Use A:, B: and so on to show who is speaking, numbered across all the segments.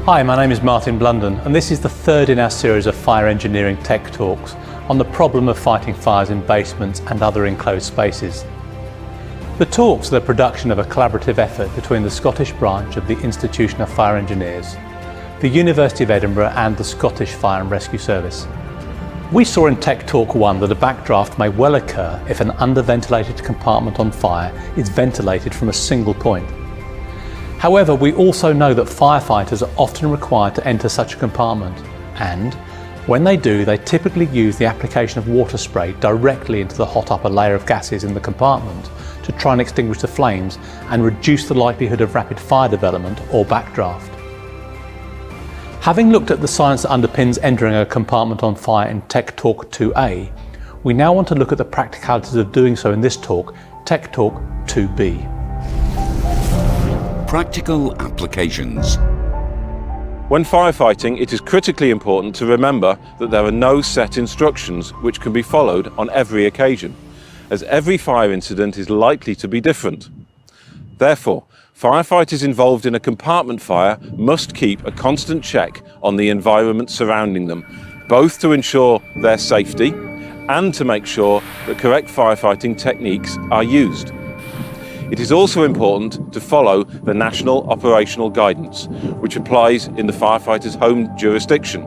A: Hi, my name is Martin Blunden, and this is the third in our series of fire engineering tech talks on the problem of fighting fires in basements and other enclosed spaces. The talks are the production of a collaborative effort between the Scottish branch of the Institution of Fire Engineers, the University of Edinburgh and the Scottish Fire and Rescue Service. We saw in Tech Talk 1 that a backdraft may well occur if an underventilated compartment on fire is ventilated from a single point. However, we also know that firefighters are often required to enter such a compartment, and when they do, they typically use the application of water spray directly into the hot upper layer of gases in the compartment to try and extinguish the flames and reduce the likelihood of rapid fire development or backdraft. Having looked at the science that underpins entering a compartment on fire in Tech Talk 2A, we now want to look at the practicalities of doing so in this talk, Tech Talk 2B.
B: Practical applications.
C: When firefighting, it is critically important to remember that there are no set instructions which can be followed on every occasion, as every fire incident is likely to be different. Therefore, firefighters involved in a compartment fire must keep a constant check on the environment surrounding them, both to ensure their safety and to make sure that correct firefighting techniques are used. It is also important to follow the National Operational Guidance, which applies in the firefighter's home jurisdiction.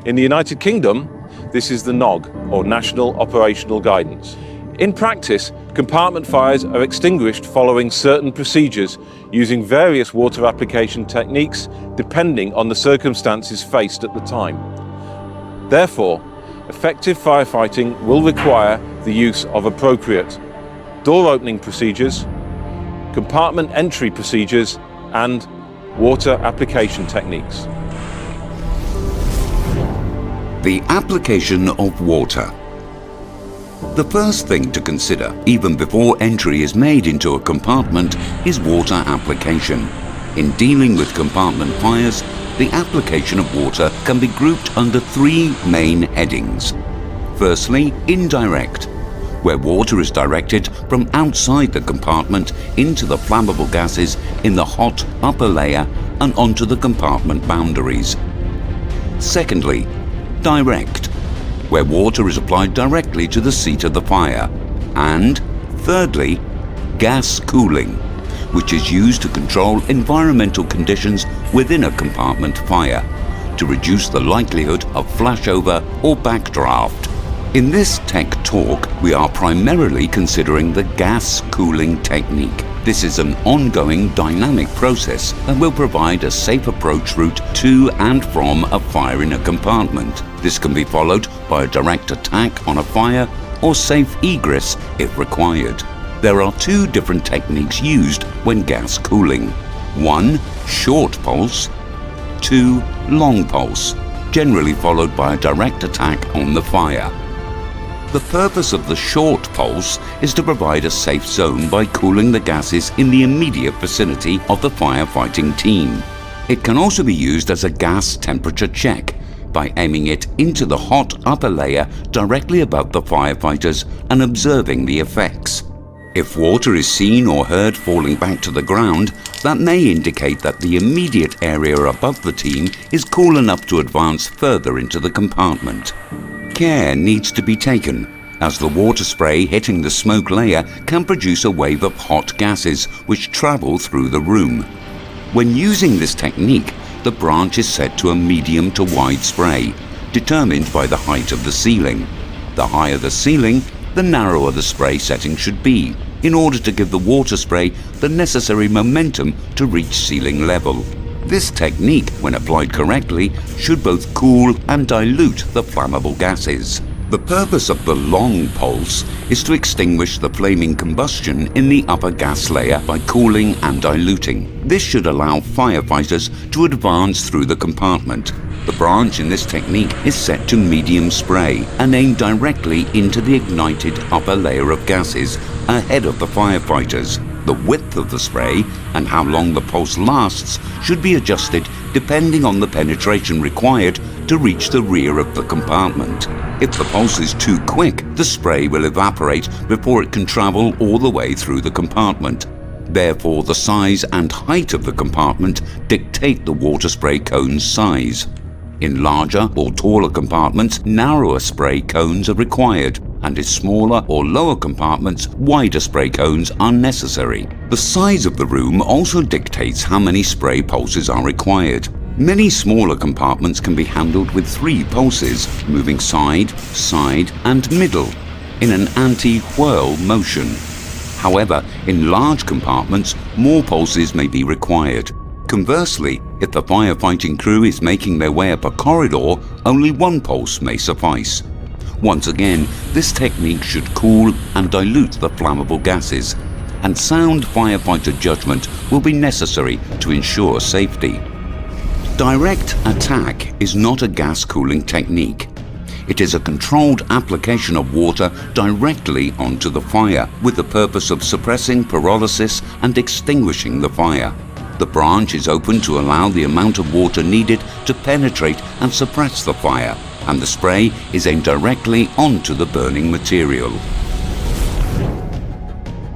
C: In the United Kingdom, this is the NOG, or National Operational Guidance. In practice, compartment fires are extinguished following certain procedures using various water application techniques depending on the circumstances faced at the time. Therefore, effective firefighting will require the use of appropriate door opening procedures, compartment entry procedures, and water application techniques.
B: The application of water. The first thing to consider, even before entry is made into a compartment, is water application. In dealing with compartment fires, the application of water can be grouped under three main headings. Firstly, indirect, where water is directed from outside the compartment into the flammable gases in the hot upper layer and onto the compartment boundaries. Secondly, direct, where water is applied directly to the seat of the fire. And thirdly, gas cooling, which is used to control environmental conditions within a compartment fire to reduce the likelihood of flashover or backdraft. In this tech talk, we are primarily considering the gas cooling technique. This is an ongoing dynamic process that will provide a safe approach route to and from a fire in a compartment. This can be followed by a direct attack on a fire or safe egress if required. There are two different techniques used when gas cooling. 1, short pulse. 2, long pulse, generally followed by a direct attack on the fire. The purpose of the short pulse is to provide a safe zone by cooling the gases in the immediate vicinity of the firefighting team. It can also be used as a gas temperature check by aiming it into the hot upper layer directly above the firefighters and observing the effects. If water is seen or heard falling back to the ground, that may indicate that the immediate area above the team is cool enough to advance further into the compartment. Care needs to be taken, as the water spray hitting the smoke layer can produce a wave of hot gases which travel through the room. When using this technique, the branch is set to a medium to wide spray, determined by the height of the ceiling. The higher the ceiling, the narrower the spray setting should be, in order to give the water spray the necessary momentum to reach ceiling level. This technique, when applied correctly, should both cool and dilute the flammable gases. The purpose of the long pulse is to extinguish the flaming combustion in the upper gas layer by cooling and diluting. This should allow firefighters to advance through the compartment. The branch in this technique is set to medium spray and aimed directly into the ignited upper layer of gases ahead of the firefighters. The width of the spray and how long the pulse lasts should be adjusted depending on the penetration required to reach the rear of the compartment. If the pulse is too quick, the spray will evaporate before it can travel all the way through the compartment. Therefore, the size and height of the compartment dictate the water spray cone's size. In larger or taller compartments, narrower spray cones are required, and in smaller or lower compartments, wider spray cones are necessary. The size of the room also dictates how many spray pulses are required. Many smaller compartments can be handled with 3 pulses, moving side, side and middle in an anti-whirl motion. However, in large compartments, more pulses may be required. Conversely, if the firefighting crew is making their way up a corridor, only 1 pulse may suffice. Once again, this technique should cool and dilute the flammable gases, and sound firefighter judgment will be necessary to ensure safety. Direct attack is not a gas cooling technique. It is a controlled application of water directly onto the fire with the purpose of suppressing pyrolysis and extinguishing the fire. The branch is open to allow the amount of water needed to penetrate and suppress the fire, and the spray is aimed directly onto the burning material.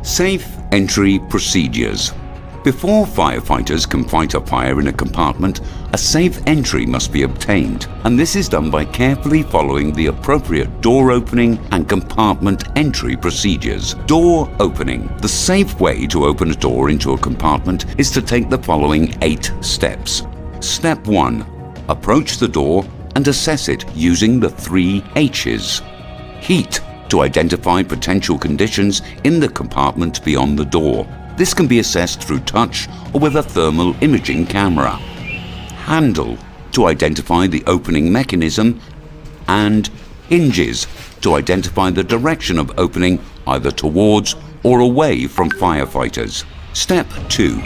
B: Safe entry procedures. Before firefighters can fight a fire in a compartment, a safe entry must be obtained, and this is done by carefully following the appropriate door opening and compartment entry procedures. Door opening. The safe way to open a door into a compartment is to take the following 8 steps. Step 1. Approach the door and assess it using the 3 H's. Heat, to identify potential conditions in the compartment beyond the door. This can be assessed through touch or with a thermal imaging camera. Handle, to identify the opening mechanism, and hinges, to identify the direction of opening either towards or away from firefighters. Step 2.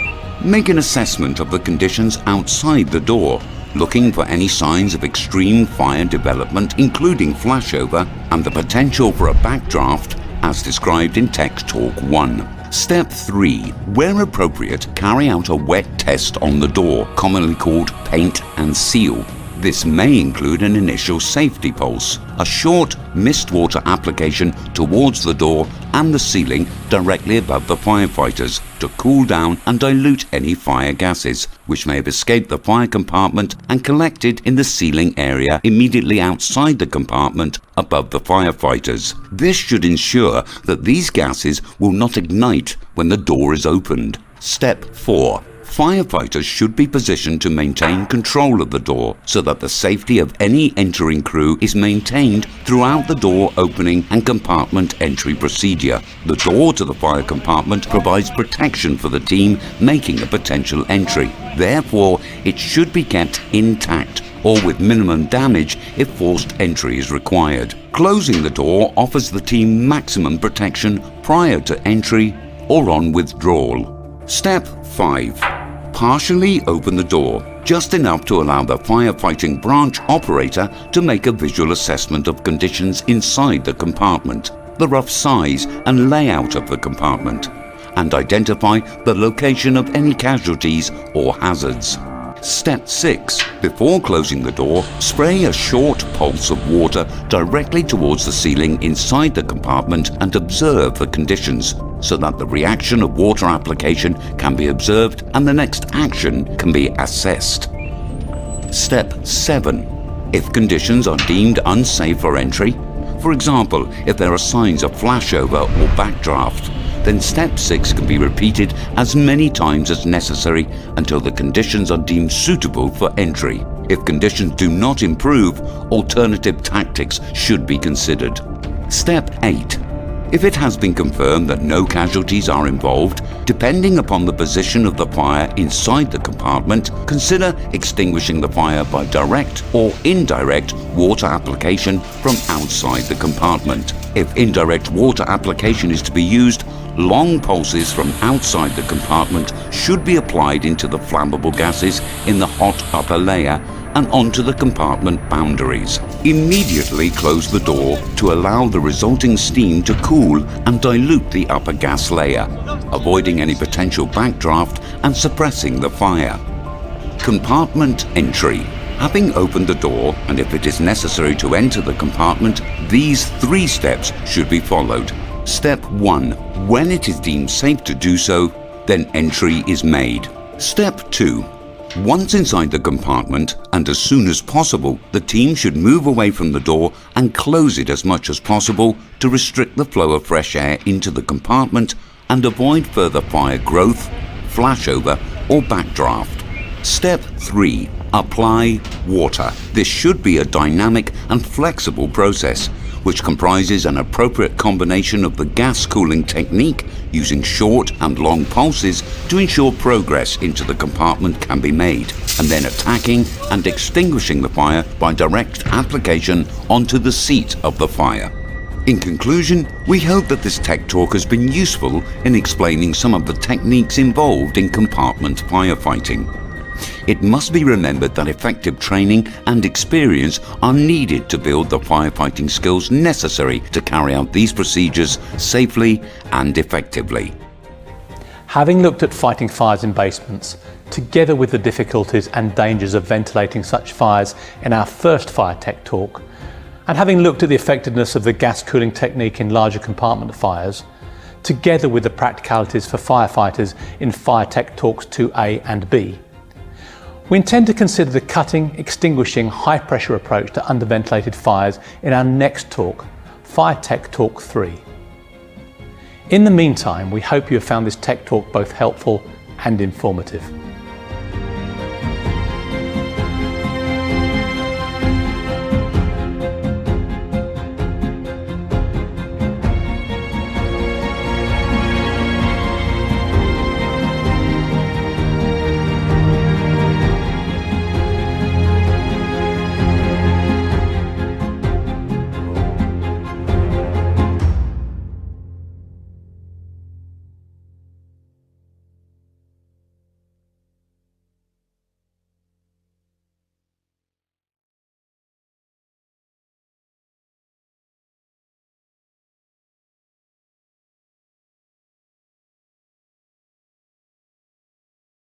B: Make an assessment of the conditions outside the door, looking for any signs of extreme fire development, including flashover and the potential for a backdraft as described in Tech Talk 1. Step 3. Where appropriate, carry out a wet test on the door, commonly called paint and seal. This may include an initial safety pulse, a short mist water application towards the door and the ceiling directly above the firefighters to cool down and dilute any fire gases, which may have escaped the fire compartment and collected in the ceiling area immediately outside the compartment above the firefighters. This should ensure that these gases will not ignite when the door is opened. Step 4. Firefighters should be positioned to maintain control of the door so that the safety of any entering crew is maintained throughout the door opening and compartment entry procedure. The door to the fire compartment provides protection for the team making a potential entry. Therefore, it should be kept intact or with minimum damage if forced entry is required. Closing the door offers the team maximum protection prior to entry or on withdrawal. Step 5. Partially open the door, just enough to allow the firefighting branch operator to make a visual assessment of conditions inside the compartment, the rough size and layout of the compartment, and identify the location of any casualties or hazards. Step 6. Before closing the door, spray a short pulse of water directly towards the ceiling inside the compartment and observe the conditions, so that the reaction of water application can be observed and the next action can be assessed. Step 7. If conditions are deemed unsafe for entry, for example, if there are signs of flashover or backdraft, then Step 6 can be repeated as many times as necessary until the conditions are deemed suitable for entry. If conditions do not improve, alternative tactics should be considered. Step 8. If it has been confirmed that no casualties are involved, depending upon the position of the fire inside the compartment, consider extinguishing the fire by direct or indirect water application from outside the compartment. If indirect water application is to be used, long pulses from outside the compartment should be applied into the flammable gases in the hot upper layer and onto the compartment boundaries. Immediately close the door to allow the resulting steam to cool and dilute the upper gas layer, avoiding any potential backdraft and suppressing the fire. Compartment entry. Having opened the door, and if it is necessary to enter the compartment, these 3 steps should be followed. Step 1. When it is deemed safe to do so, then entry is made. Step 2. Once inside the compartment, and as soon as possible, the team should move away from the door and close it as much as possible to restrict the flow of fresh air into the compartment and avoid further fire growth, flashover or backdraft. Step 3. Apply water. This should be a dynamic and flexible process, which comprises an appropriate combination of the gas cooling technique using short and long pulses to ensure progress into the compartment can be made, and then attacking and extinguishing the fire by direct application onto the seat of the fire. In conclusion, we hope that this tech talk has been useful in explaining some of the techniques involved in compartment firefighting. It must be remembered that effective training and experience are needed to build the firefighting skills necessary to carry out these procedures safely and effectively.
A: Having looked at fighting fires in basements, together with the difficulties and dangers of ventilating such fires in our first fire tech talk, and having looked at the effectiveness of the gas cooling technique in larger compartment fires, together with the practicalities for firefighters in fire tech talks 2A and B, we intend to consider the cutting, extinguishing, high pressure approach to underventilated fires in our next talk, Fire Tech Talk 3. In the meantime, we hope you have found this tech talk both helpful and informative.